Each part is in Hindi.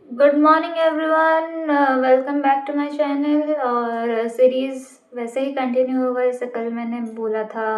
Good morning everyone, welcome back to my channel. और सीरीज़ वैसे ही कंटिन्यू होगा जैसे कल मैंने बोला था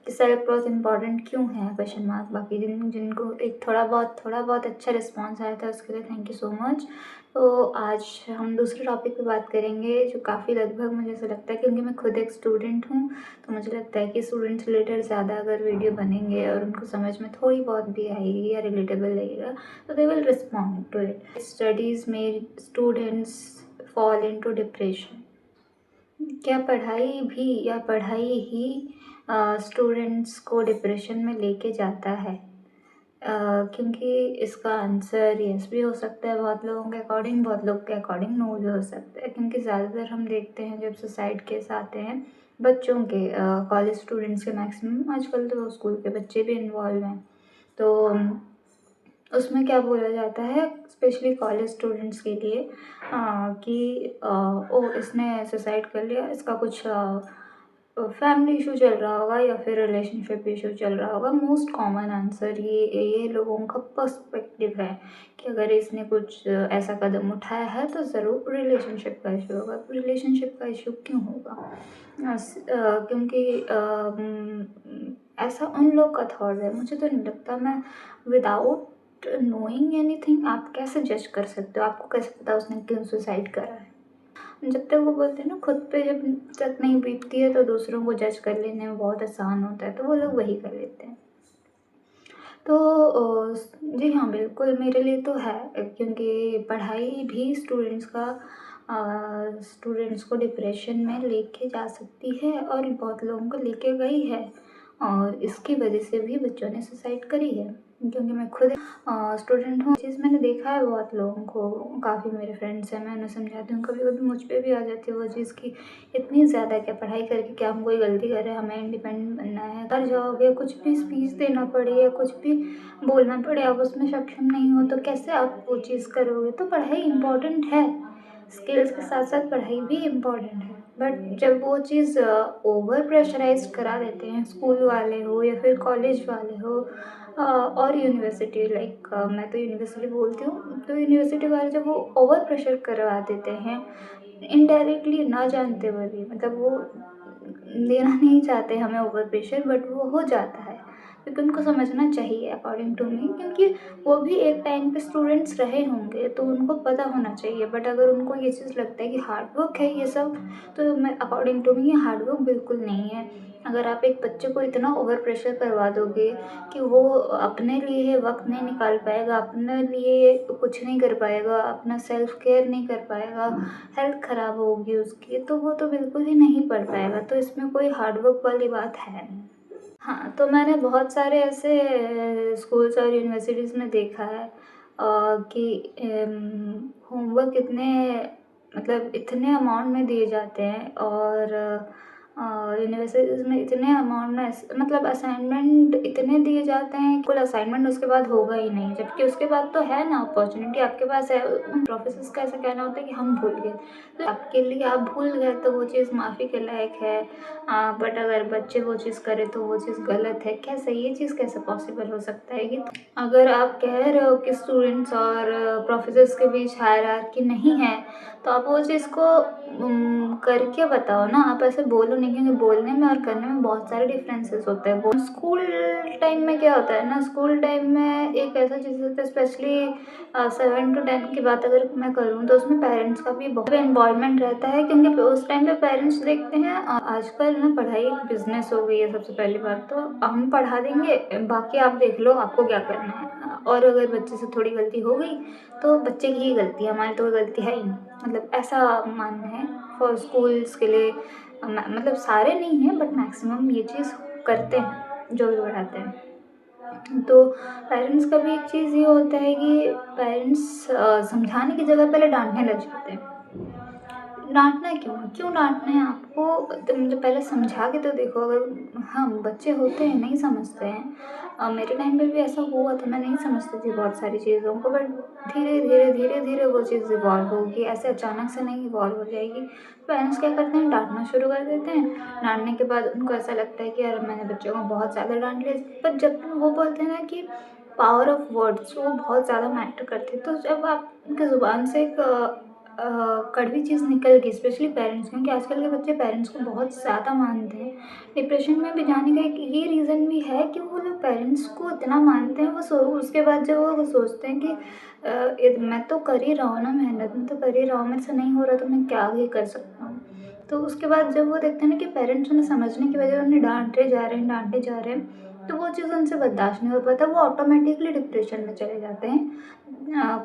कि सेल्फ ग्रोथ इम्पॉर्टेंट क्यों है, क्वेश्चन मार्क। बाकी जिनको एक थोड़ा बहुत अच्छा रिस्पांस आया था उसके लिए थैंक यू सो मच। तो आज हम दूसरे टॉपिक पे बात करेंगे जो काफ़ी लगभग मुझे ऐसा लगता है, क्योंकि मैं खुद एक स्टूडेंट हूँ, तो मुझे लगता है कि स्टूडेंट्स रिलेटेड ज़्यादा अगर वीडियो बनेंगे और उनको समझ में थोड़ी बहुत भी आएगी या रिलेटेबल लगेगा तो they will respond to it. Studies में स्टूडेंट्स फॉल इनटू डिप्रेशन। क्या पढ़ाई ही स्टूडेंट्स को डिप्रेशन में लेके जाता है? क्योंकि इसका आंसर यस भी हो सकता है बहुत लोगों के अकॉर्डिंग, बहुत लोग के अकॉर्डिंग नो भी हो सकता है, क्योंकि ज़्यादातर हम देखते हैं जब सुसाइड केस आते हैं बच्चों के, कॉलेज स्टूडेंट्स के मैक्सिमम, आजकल तो स्कूल के बच्चे भी इन्वॉल्व हैं। तो उसमें क्या बोला जाता है स्पेशली कॉलेज स्टूडेंट्स के लिए कि ओ इसने सुसाइड कर लिया, इसका कुछ फैमिली इशू चल रहा होगा या फिर रिलेशनशिप इशू चल रहा होगा। मोस्ट कॉमन आंसर ये लोगों का पर्सपेक्टिव है कि अगर इसने कुछ ऐसा कदम उठाया है तो ज़रूर रिलेशनशिप का इशू होगा। रिलेशनशिप का इशू क्यों होगा? क्योंकि ऐसा उन लोग का थॉट है, मुझे तो नहीं लगता। मैं विदाउट नोइंग एनीथिंग आप कैसे जज कर सकते हो? आपको कैसे पता उसने क्यों सुसाइड करा है? जब तक वो बोलते हैं ना खुद पे जब तक नहीं बीतती है तो दूसरों को जज कर लेने में बहुत आसान होता है, तो वो लोग वही कर लेते हैं। तो जी हाँ, बिल्कुल मेरे लिए तो है, क्योंकि पढ़ाई भी स्टूडेंट्स को डिप्रेशन में लेके जा सकती है और बहुत लोगों को लेके गई है, और इसकी वजह से भी बच्चों ने सुसाइड करी है। क्योंकि मैं खुद स्टूडेंट हूँ, चीज़ मैंने देखा है बहुत लोगों को, काफ़ी मेरे फ्रेंड्स हैं, मैं उन्हें समझाती हूँ, कभी कभी मुझ पे भी आ जाती है वो चीज़ कि इतनी ज़्यादा क्या पढ़ाई करके क्या हम कोई गलती कर रहे हैं, हमें इंडिपेंडेंट बनना है, कर जाओगे कुछ भी स्पीच देना पड़े या कुछ भी बोलना पड़े, आप उसमें सक्षम नहीं हो तो कैसे आप वो चीज़ करोगे? तो पढ़ाई इम्पॉर्टेंट है, स्किल्स के साथ साथ पढ़ाई भी इम्पॉर्टेंट है, बट जब वो चीज़ ओवर प्रेशराइज करा देते हैं स्कूल वाले हो या फिर कॉलेज वाले हो, और यूनिवर्सिटी, लाइक मैं तो यूनिवर्सिटी बोलती हूँ, तो यूनिवर्सिटी वाले जब वो ओवर प्रेशर करवा देते हैं इनडायरेक्टली, ना जानते हुए भी, मतलब वो देना नहीं चाहते हमें ओवर प्रेशर, बट वो हो जाता है, क्योंकि उनको समझना चाहिए अकॉर्डिंग टू मी, क्योंकि वो भी एक टाइम पे स्टूडेंट्स रहे होंगे तो उनको पता होना चाहिए। बट अगर उनको ये चीज़ लगता है कि हार्ड वर्क है ये सब, तो मैं अकॉर्डिंग टू मी ये हार्ड वर्क बिल्कुल नहीं है। अगर आप एक बच्चे को इतना ओवर प्रेशर करवा दोगे कि वो अपने लिए वक्त नहीं निकाल पाएगा, अपने लिए कुछ नहीं कर पाएगा, अपना सेल्फ केयर नहीं कर पाएगा, हेल्थ ख़राब होगी उसकी, तो वो तो बिल्कुल ही नहीं पढ़ पाएगा। तो इसमें कोई हार्ड वर्क वाली बात है नहीं। हाँ, तो मैंने बहुत सारे ऐसे स्कूल्स और यूनिवर्सिटीज़ में देखा है कि होमवर्क इतने, मतलब इतने अमाउंट में दिए जाते हैं, और यूनिवर्सिटीज़ में इतने अमाउंट में मतलब असाइनमेंट इतने दिए जाते हैं, कुल असाइनमेंट उसके बाद होगा ही नहीं, जबकि उसके बाद तो है ना अपॉर्चुनिटी आपके पास है। प्रोफेसर्स का ऐसा कहना होता है कि हम भूल गए, तो आपके लिए आप भूल गए तो वो चीज़ माफ़ी के लायक है। बट अगर बच्चे वो चीज़ करें तो वो चीज़ गलत है। कैसे ये चीज़ कैसे पॉसिबल हो सकता है? कि अगर आप कह रहे हो कि स्टूडेंट्स और प्रोफेसर्स के बीच हायरार्की नहीं है, तो आप वो चीज़ को करके बताओ ना। आप ऐसे बोलो नहीं, क्योंकि बोलने में और करने में बहुत सारे डिफरेंसेस होते हैं। स्कूल टाइम में क्या होता है ना, स्कूल टाइम में एक ऐसा चीज़ होता है, स्पेशली 7 to 10 की बात अगर मैं करूँ तो उसमें पेरेंट्स का भी बहुत इन्वॉल्वमेंट रहता है, क्योंकि उस टाइम पे पेरेंट्स देखते हैं आजकल ना पढ़ाई एक बिजनेस हो गई है। सबसे पहली बात तो हम पढ़ा देंगे, बाकी आप देख लो आपको क्या करना है, और अगर बच्चे से थोड़ी गलती हो गई तो बच्चे की ही गलती है, हमारी तो कोई गलती है ही नहीं, मतलब ऐसा मानना है फॉर स्कूल्स के लिए। मतलब सारे नहीं हैं बट मैक्सिमम ये चीज़ करते हैं जो भी पढ़ाते हैं। तो पेरेंट्स का भी एक चीज़ ये होता है कि पेरेंट्स समझाने की जगह पहले डाँटने लग जाते हैं। डाँटना क्यों है? क्यों डाँटना है आपको? तुम जो पहले समझा के तो देखो। अगर हाँ, बच्चे होते हैं नहीं समझते हैं। मेरे टाइम पे भी ऐसा हुआ था, मैं नहीं समझती थी बहुत सारी चीज़ों को, बट धीरे-धीरे वो चीज़ इवॉल्व होगी, ऐसे अचानक से नहीं इवॉल्व हो जाएगी। पेरेंट्स क्या करते हैं, डाँटना शुरू कर देते हैं। डाँटने के बाद उनको ऐसा लगता है कि यार मैंने बच्चों को बहुत ज़्यादा डाँट लिया। पर जब वो बोलते हैं ना कि पावर ऑफ वर्ड्स वो बहुत ज़्यादा मैटर करते हैं। तो जब आपकी ज़ुबान से एक कड़वी चीज़ निकल गई, स्पेशली पेरेंट्स, क्योंकि आजकल के बच्चे पेरेंट्स को बहुत ज़्यादा मानते हैं। डिप्रेशन में भी जाने का एक ये रीज़न भी है कि वो लोग पेरेंट्स को इतना मानते हैं, वो उसके बाद जब वो सोचते हैं कि मैं तो कर ही रहा हूँ ना मेहनत, मैं तो कर ही रहा हूँ, मेरे से नहीं हो रहा तो मैं क्या आगे कर सकता हूँ। तो उसके बाद जब वो देखते हैं ना कि पेरेंट्स उन्हें समझने की बजाय उन्हें डांटे जा रहे हैं, तो वो चीज़ उनसे बर्दाश्त नहीं हो पाता, वो ऑटोमेटिकली डिप्रेशन में चले जाते हैं।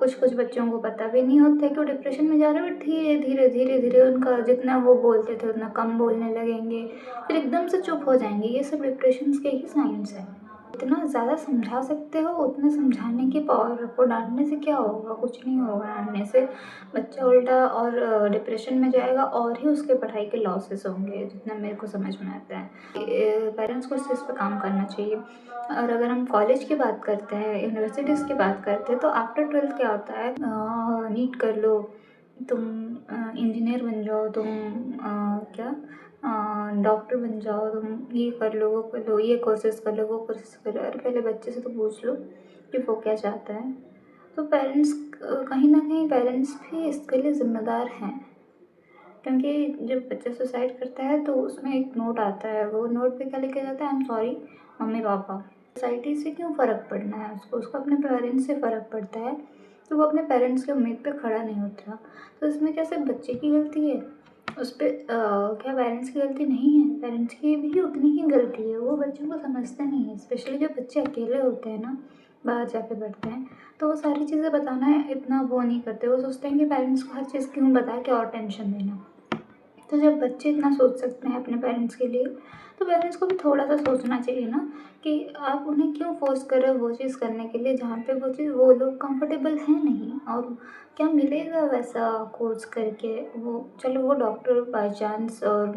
कुछ बच्चों को पता भी नहीं होता है कि वो डिप्रेशन में जा रहे हैं, बट धीरे-धीरे उनका जितना वो बोलते थे उतना कम बोलने लगेंगे, फिर एकदम से चुप हो जाएँगे। ये सब डिप्रेशन्स के ही साइन्स हैं। जितना ज़्यादा समझा सकते हो उतना समझाने की पावर रखो, डाँटने से क्या होगा? कुछ नहीं होगा डाँटने से। बच्चा उल्टा और डिप्रेशन में जाएगा और ही उसके पढ़ाई के लॉसेस होंगे, जितना मेरे को समझ में आता है। पेरेंट्स को इस चीज़ पे काम करना चाहिए। और अगर हम कॉलेज की बात करते हैं, यूनिवर्सिटीज़ की बात करते हैं, तो आफ्टर 12th क्या होता है, नीट कर लो, तुम इंजीनियर बन जाओ, तुम क्या डॉक्टर बन जाओ, तुम ये कर लो, वो कर लो, ये कोर्सेज़ कर लो, वो कोर्सेज़ कर लो। अरे पहले बच्चे से तो पूछ लो कि वो क्या चाहता है। तो पेरेंट्स, कहीं न कहीं पेरेंट्स भी इसके लिए ज़िम्मेदार हैं। क्योंकि जब बच्चा सुसाइड करता है तो उसमें एक नोट आता है, वो नोट पे क्या लिखा जाता है, I am sorry mummy papa. Society से क्यों फ़र्क पड़ना है उसको, उसको अपने पेरेंट्स से फ़र्क पड़ता है, तो वो अपने पेरेंट्स की उम्मीद पे खड़ा नहीं उतरा। तो इसमें क्या सिर्फ़ बच्चे की गलती है? उस पे क्या पेरेंट्स की गलती नहीं है? पेरेंट्स की भी उतनी ही गलती है, वो बच्चों को समझते नहीं हैं। स्पेशली जब बच्चे अकेले होते हैं ना, बाहर जाके पढ़ते हैं, तो वो सारी चीज़ें बताना इतना वो नहीं करते, वो सोचते हैं कि पेरेंट्स को हर चीज़ क्यों बता के और टेंशन देना। तो जब बच्चे इतना सोच सकते हैं अपने पेरेंट्स के लिए, तो पेरेंट्स को भी थोड़ा-सा सोचना चाहिए ना कि आप उन्हें क्यों फ़ोर्स कर रहे हो वो चीज़ करने के लिए जहाँ पे वो लोग कंफर्टेबल हैं नहीं, और क्या मिलेगा वैसा कोर्स करके। वो चलो वो डॉक्टर बाय चांस और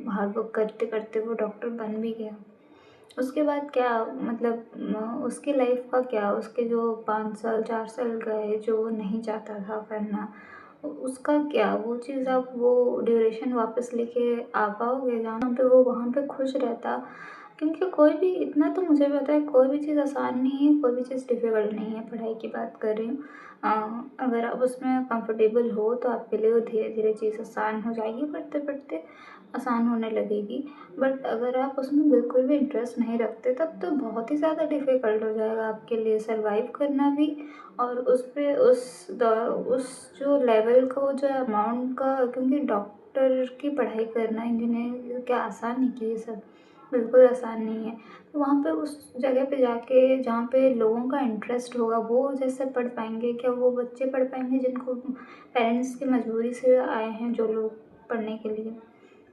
हार्ड वर्क करते-करते वो डॉक्टर बन भी गया। उसके बाद क्या मतलब उसकी लाइफ़ का क्या? उसके जो 5 साल 4 साल गए जो वो नहीं चाहता था करना, उसका क्या? वो चीज़ आप वो ड्यूरेशन वापस लेके आ पाओगे जहाँ पे वो वहाँ पे खुश रहता? क्योंकि कोई भी, इतना तो मुझे पता है, कोई भी चीज़ आसान नहीं है, कोई भी चीज़ डिफ़िकल्ट नहीं है। पढ़ाई की बात कर रही हूँ। अगर आप उसमें कंफर्टेबल हो तो आपके लिए वो धीरे-धीरे चीज़ आसान हो जाएगी, पढ़ते-पढ़ते आसान होने लगेगी। बट अगर आप उसमें बिल्कुल भी इंटरेस्ट नहीं रखते तब तो बहुत ही ज़्यादा डिफ़िकल्ट हो जाएगा आपके लिए सर्वाइव करना भी, और उस पे उस जो लेवल का, वो जो अमाउंट का, क्योंकि डॉक्टर की पढ़ाई करना, इंजीनियरिंग क्या आसान है कि ये सब? बिल्कुल आसान नहीं है। तो वहाँ पे उस जगह पे जाके जहाँ पे लोगों का इंटरेस्ट होगा वो जैसे पढ़ पाएँगे क्या? वो बच्चे पढ़ पाएँगे जिनको पेरेंट्स की मजबूरी से आए हैं जो लोग पढ़ने के लिए?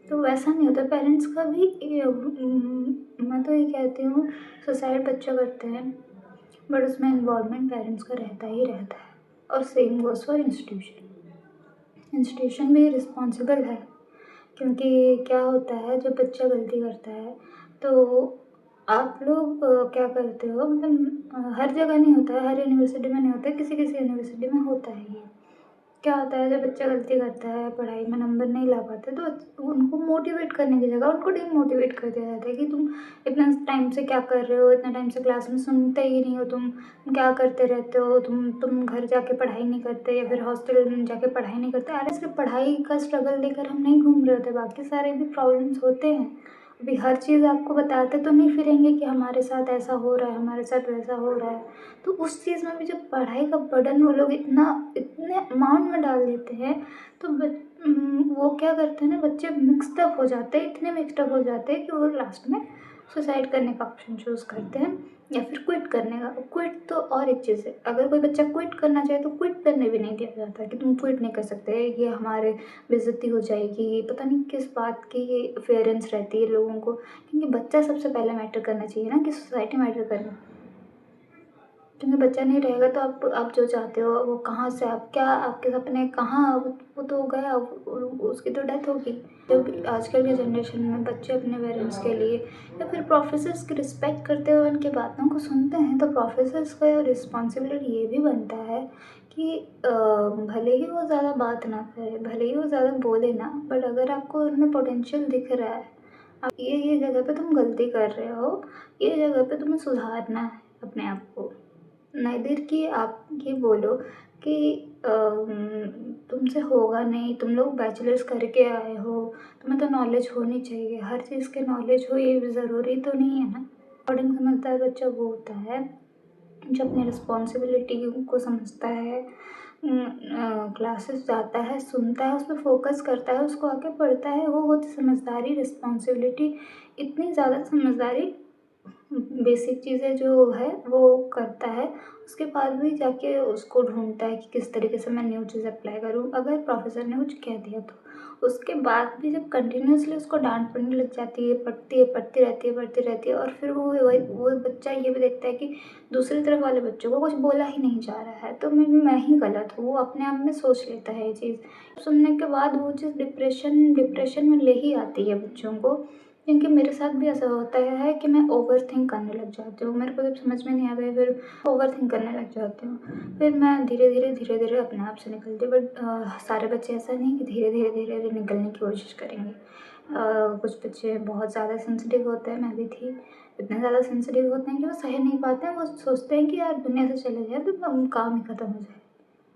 तो वैसा नहीं होता। पेरेंट्स का भी मैं तो ये कहती हूँ, सुसाइड बच्चे करते हैं बट उसमें इन्वॉल्वमेंट पेरेंट्स का रहता ही रहता है, और same goes for institution. Institution भी रिस्पॉन्सिबल है, क्योंकि क्या होता है जब बच्चा गलती करता है तो आप लोग क्या करते हो, मतलब हर जगह नहीं होता है, हर यूनिवर्सिटी में नहीं होता है, किसी-किसी यूनिवर्सिटी में होता है ये। क्या होता है जब बच्चा गलती करता है, पढ़ाई में नंबर नहीं ला पाता, तो उनको मोटिवेट करने की जगह उनको डीमोटिवेट कर दिया जाता है कि तुम इतना टाइम से क्या कर रहे हो, इतना टाइम से क्लास में सुनते ही नहीं हो, तुम क्या करते रहते हो, तुम घर जाके पढ़ाई नहीं करते या फिर हॉस्टल में जाके पढ़ाई नहीं करते। अरे सिर्फ पढ़ाई का स्ट्रगल लेकर हम नहीं घूम रहे होते, बाकी सारे भी प्रॉब्लम्स होते हैं। अभी हर चीज़ आपको बताते तो नहीं फिरेंगे कि हमारे साथ ऐसा हो रहा है, हमारे साथ वैसा हो रहा है। तो उस चीज़ में भी जब पढ़ाई का बर्डन वो लोग इतने अमाउंट में डाल देते हैं, तो वो क्या करते हैं ना, बच्चे मिक्स्ड अप हो जाते हैं, इतने मिक्स्ड अप हो जाते हैं कि वो लास्ट में सुसाइड करने का ऑप्शन चूज़ करते हैं या फिर क्विट करने का। क्विट तो और एक चीज़ है, अगर कोई बच्चा क्विट करना चाहे तो क्विट करने भी नहीं दिया जाता कि तुम क्विट नहीं कर सकते, ये हमारे बेइज्जती हो जाएगी, पता नहीं किस बात की फेयरेंस रहती है लोगों को। क्योंकि बच्चा सबसे पहले मैटर करना चाहिए ना, कि सोसाइटी मैटर करे। क्योंकि बच्चा नहीं रहेगा तो आप जो चाहते हो वो कहाँ से, आप क्या, आपके सपने कहाँ, वो तो गया, उसकी तो डेथ होगी। जब आजकल के जनरेशन में बच्चे अपने पेरेंट्स के लिए या फिर प्रोफेसर्स की रिस्पेक्ट करते हुए उनकी बातों को सुनते हैं, तो प्रोफेसर्स का रिस्पॉन्सिबिलिटी ये भी बनता है कि भले ही वो ज़्यादा बात ना करे, भले ही वो ज़्यादा बोले ना, बट अगर आपको उनमें पोटेंशियल दिख रहा है, आप ये जगह पे तुम गलती कर रहे हो, ये जगह पे तुम्हें सुधारना है अपने आप को, नाइदर कि आप ये बोलो कि तुमसे होगा नहीं, तुम लोग बैचलर्स करके आए हो, तुम्हें तो नॉलेज होनी चाहिए, हर चीज़ की नॉलेज हो ये ज़रूरी तो नहीं है ना। अकॉर्डिंग समझदार बच्चा वो होता है जो अपनी रिस्पॉन्सिबिलिटी को समझता है, क्लासेस जाता है, सुनता है, उसमें फोकस करता है, उसको आके पढ़ता है, वो होती समझदारी, रिस्पॉन्सिबिलिटी। इतनी ज़्यादा समझदारी बेसिक चीज़ें जो है वो करता है, उसके बाद भी जाके उसको ढूँढता है कि किस तरीके से मैं न्यू चीज़ अप्लाई करूँ। अगर प्रोफ़ेसर ने कुछ कह दिया तो उसके बाद भी जब कंटिन्यूअसली उसको डाँट पड़ने लग जाती है, पढ़ती रहती है और फिर वो बच्चा ये भी देखता है कि दूसरी तरफ वाले बच्चों को कुछ बोला ही नहीं जा रहा है, तो मैं ही गलत हूँ, वो अपने आप में सोच लेता है ये चीज़। सुनने के बाद वो चीज़ डिप्रेशन में ले ही आती है बच्चों को। क्योंकि मेरे साथ भी ऐसा होता है कि मैं ओवरथिंक करने लग जाती हूँ, मेरे को जब समझ में नहीं आता है फिर ओवरथिंक करने लग जाती हूँ, फिर मैं धीरे धीरे अपने आप से निकलती हूँ। बट सारे बच्चे ऐसा नहीं कि धीरे धीरे निकलने की कोशिश करेंगे। कुछ बच्चे बहुत ज़्यादा सेंसिटिव होते हैं, मैं भी थी, इतने ज़्यादा सेंसिटिव होते हैं कि वो सह नहीं पाते हैं, वो सोचते हैं कि यार दुनिया से चले जाए तो काम ही ख़त्म हो जाए।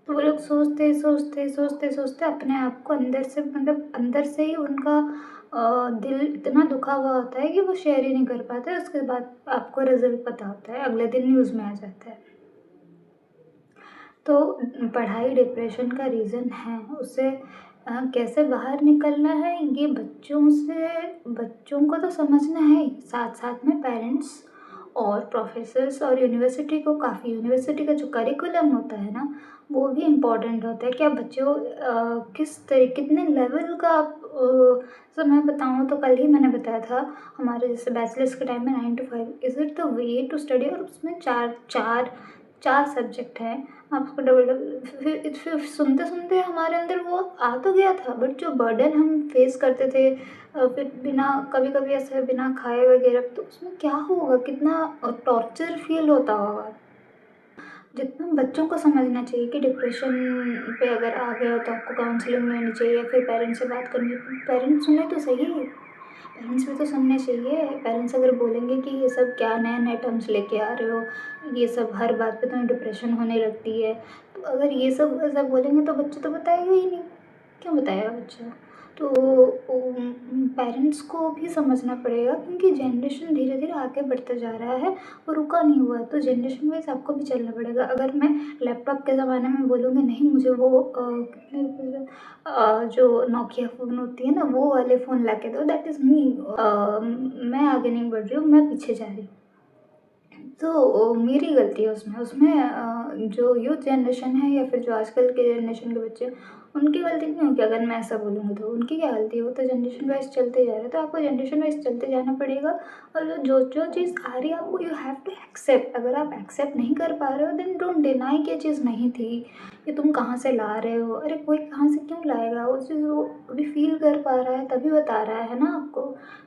तो वो लोग सोचते अपने आप को अंदर से, मतलब अंदर से ही उनका दिल इतना दुखा हुआ होता है कि वो शेयर ही नहीं कर पाते। उसके बाद आपको रिज़ल्ट पता होता है, अगले दिन न्यूज़ में आ जाता है। तो पढ़ाई डिप्रेशन का रीज़न है, उससे कैसे बाहर निकलना है ये बच्चों को तो समझना है, साथ-साथ में पेरेंट्स और प्रोफ़ेसर्स और यूनिवर्सिटी का जो करिकुलम होता है ना, वो भी इम्पोर्टेंट होता है कि आप बच्चों को कितने लेवल का आप जैसे मैं बताऊँ तो कल ही मैंने बताया था, हमारे जैसे बैचलर्स के टाइम में 9 to 5 is it the way to study, और उसमें 4 सब्जेक्ट हैं। आप उसको डबल डबल फिर सुनते-सुनते हमारे अंदर वो आ तो गया था, बट जो बर्डन हम फेस करते थे फिर बिना कभी-कभी ऐसे बिना खाए वगैरह, तो उसमें क्या होगा, कितना टॉर्चर फ़ील होता होगा। जितना बच्चों को समझना चाहिए कि डिप्रेशन पे अगर आ गए हो तो आपको काउंसलिंग लेनी चाहिए या फिर पेरेंट्स से बात करनी, पेरेंट्स सुने तो सही, पेरेंट्स भी तो सुनने चाहिए। पेरेंट्स अगर बोलेंगे कि ये सब क्या नए-नए टर्म्स लेके आ रहे हो, ये सब हर बात पे तुम्हें डिप्रेशन होने लगती है, तो अगर ये सब ऐसा बोलेंगे तो बच्चा तो बताएगा ही नहीं, क्यों बताएगा बच्चा? तो पेरेंट्स को भी समझना पड़ेगा क्योंकि जनरेशन धीरे-धीरे आगे बढ़ता जा रहा है, वो रुका नहीं हुआ है, तो जनरेशन वाइज़ आपको भी चलना पड़ेगा। अगर मैं लैपटॉप के ज़माने में बोलूँगी नहीं मुझे वो कितने रुपए का जो नोकिया फ़ोन होती है ना, वो वाले फ़ोन लाके दो, दैट इज़ मी। मैं आगे नहीं बढ़ रही हूँ, मैं पीछे जा रही हूँ। तो मेरी गलती है उसमें जो यूथ जनरेशन है या फिर जो आजकल के जनरेशन के बच्चे हैं, उनकी गलती नहीं होगी अगर मैं ऐसा बोलूँगी तो। उनकी क्या गलती है, वो तो जनरेशन वाइज़ चलते जा रहे हैं, तो आपको जनरेशन वाइज़ चलते जाना पड़ेगा और जो चीज़ आ रही है आपको यू हैव टू एक्सेप्ट। अगर आप एक्सेप्ट नहीं कर पा रहे हो देन डोंट डिनाई कि ये चीज़ नहीं थी, ये तुम कहाँ से ला रहे हो। अरे कोई कहाँ से क्यों लाएगा, वो चीज़ वो अभी फ़ील कर पा रहा है तभी बता रहा है ना आपको।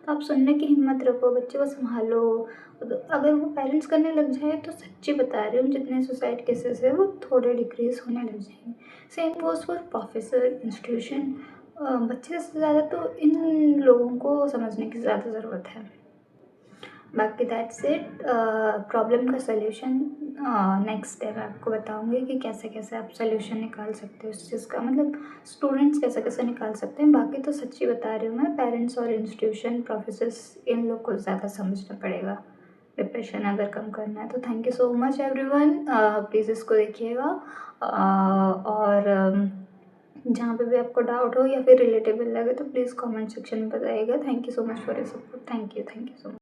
तो आप सुनने की हिम्मत रखो, बच्चे को सँभालो। तो अगर वो पेरेंट्स करने लग जाए तो सच्ची बता रही हूँ, जितने सुसाइड केसेस है वो थोड़े डिक्रीज़ होने लग जाएंगे। Same goes for professor, institution. बच्चे से ज़्यादा तो इन लोगों को समझने की ज़्यादा ज़रूरत है। बाकी दैट्स इट। प्रॉब्लम का सॉल्यूशन नेक्स्ट डे मैं आपको बताऊंगी कि कैसे कैसे आप सॉल्यूशन निकाल सकते हो उस चीज़ का, मतलब स्टूडेंट्स कैसे कैसे निकाल सकते हैं। बाकी तो सच्ची बता रही हूँ मैं, पेरेंट्स और इंस्टीट्यूशन प्रोफेसर्स इन लोग को ज़्यादा समझना पड़ेगा डिप्रेशन अगर कम करना है तो। Thank you so much everyone, please इसको देखिएगा। और जहाँ पे भी आपको डाउट हो या फिर रिलेटेबल लगे तो प्लीज़ कमेंट सेक्शन में बताइएगा। Thank you so much for your support. Thank you so much.